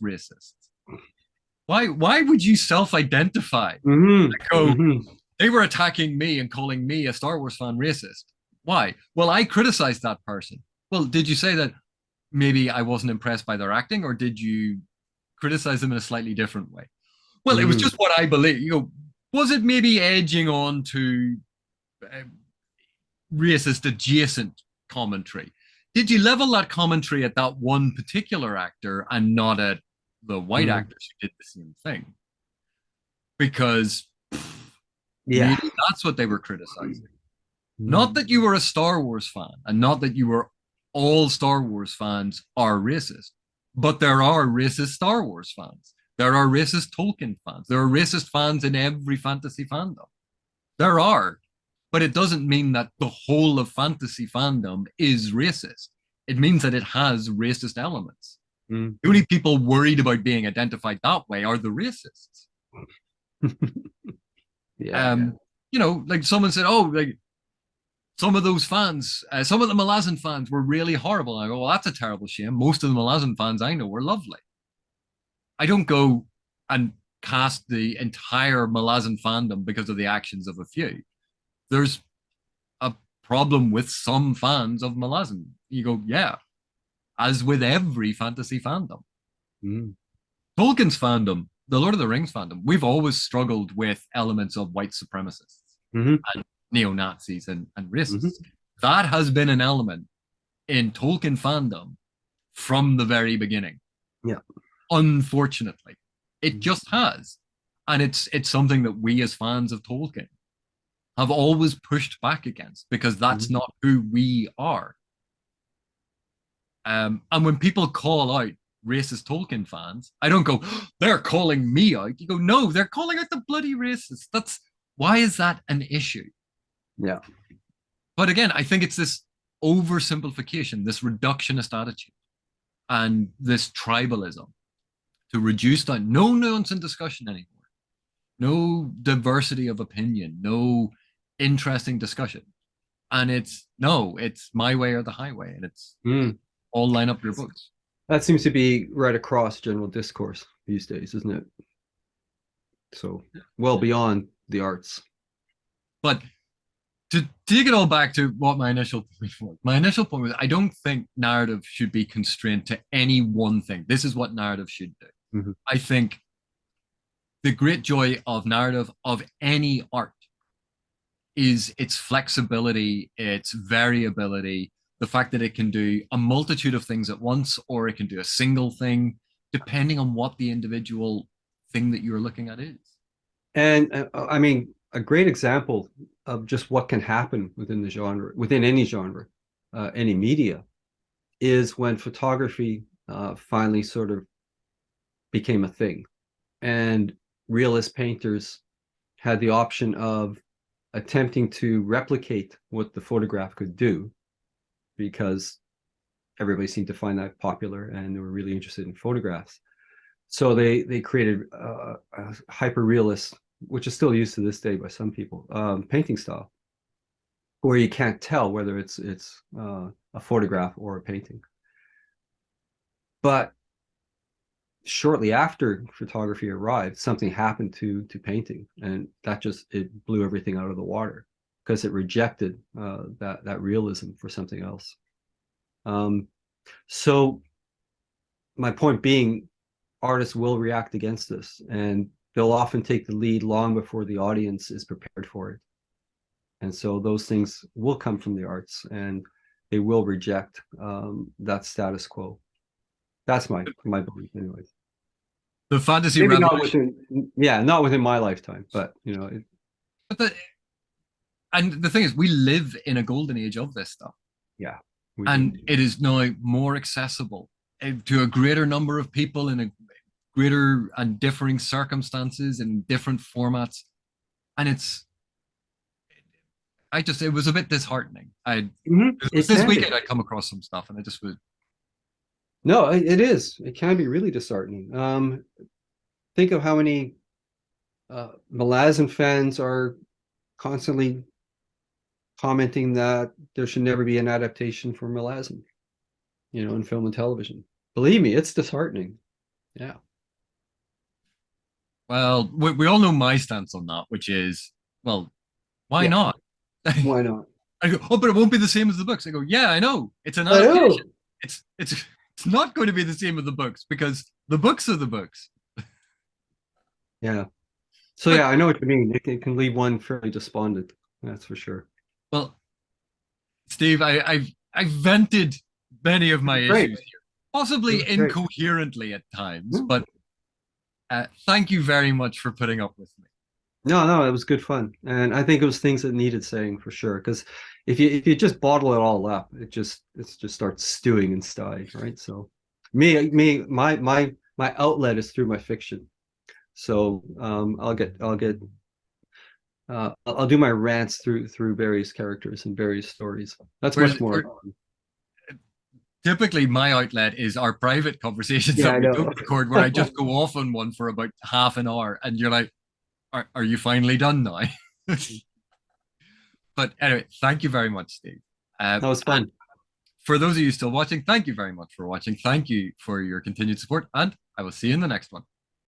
Why would you self-identify? Hmm. Go, Hmm. they were attacking me and calling me a Star Wars fan racist. Why? Well, I criticized that person. Well, did you say that maybe I wasn't impressed by their acting, or did you criticize them in a slightly different way? Well, it was Hmm. just what I believe. Was it maybe edging on to uh, racist adjacent commentary? Did you level that commentary at that one particular actor and not at the white Hmm. actors who did the same thing? Because Yeah. maybe that's what they were criticizing. Not Hmm. that you were a Star Wars fan, and not that you were all Star Wars fans are racist, but there are racist Star Wars fans. There are racist Tolkien fans. There are racist fans in every fantasy fandom. There are, but it doesn't mean that the whole of fantasy fandom is racist. It means that it has racist elements. Hmm. The only people worried about being identified that way are the racists. Yeah. Um, like someone said, oh, like some of those fans, some of the Malazan fans were really horrible. And I go, well, that's a terrible shame. Most of the Malazan fans I know were lovely. I don't go and cast the entire Malazan fandom because of the actions of a few. There's a problem with some fans of Malazan. You go, yeah, as with every fantasy fandom. Hmm. Tolkien's fandom, the Lord of the Rings fandom, we've always struggled with elements of white supremacists Hmm. and neo Nazis and Hmm. racists. That has been an element in Tolkien fandom from the very beginning. Yeah. Unfortunately, it Mhm. just has, and it's something that we as fans of Tolkien have always pushed back against because that's Mhm. not who we are. And when people call out racist Tolkien fans, I don't go, oh, they're calling me out. You go, no, they're calling out the bloody racists. That's why is that an issue? Yeah. But again, I think it's this oversimplification, this reductionist attitude, and this tribalism to reduce down no nuance in discussion anymore, no diversity of opinion, no interesting discussion. And it's no, it's my way or the highway, and it's Mm. all line up your books. That seems to be right across general discourse these days, isn't it? So well beyond the arts. But to take it all back to what my initial point was, my initial point was I don't think narrative should be constrained to any one thing. This is what narrative should do. Mhm. I think the great joy of narrative of any art is its flexibility, its variability, the fact that it can do a multitude of things at once, or it can do a single thing. depending on what the individual thing that you're looking at is. And I mean, a great example of just what can happen within the genre, within any genre, any media, is when photography finally sort of became a thing, and realist painters had the option of attempting to replicate what the photograph could do, because everybody seemed to find that popular and they were really interested in photographs. So they created a hyper realist, which is still used to this day by some people, painting style, where you can't tell whether it's a photograph or a painting. But shortly after photography arrived, something happened to painting, and that just it blew everything out of the water because it rejected that realism for something else. So my point being, artists will react against this, and they'll often take the lead long before the audience is prepared for it. And so those things will come from the arts, and they will reject that status quo. That's my belief, anyways. The fantasy Maybe not revolution. within, yeah, not within my lifetime, but you know, But and the thing is, we live in a golden age of this stuff. yeah, And it is now more accessible to a greater number of people in a greater and differing circumstances and different formats. And it was a bit disheartening. It was this weekend I'd come across some stuff and I just was. No, it is. It can be really disheartening. Think of how many Malazan fans are constantly commenting that there should never be an adaptation for Malazan, in film and television. Believe me, it's disheartening. Yeah. Well, we all know my stance on that, which is, well, why not? Why not? I go, oh, but it won't be the same as the books. I go, yeah, I know. It's an I know. adaptation. It's not going to be the same as the books because the books are the books. Yeah. So yeah, I know what you mean. It can leave one fairly despondent. That's for sure. Well, Steve, I've vented many of my issues here, possibly incoherently at times, but thank you very much for putting up with me. No, it was good fun, and I think it was things that needed saying for sure. Because if you just bottle it all up, it just starts stewing inside, right? So, my outlet is through my fiction. So I'll do my rants through various characters and various stories. That's much more. Typically, my outlet is our private conversations Yeah, that we don't record, where I just go off on one for about half an hour, and you're like, "Are you finally done now?" But anyway, thank you very much, Steve. That was fun. For those of you still watching, thank you very much for watching. Thank you for your continued support, and I will see you in the next one.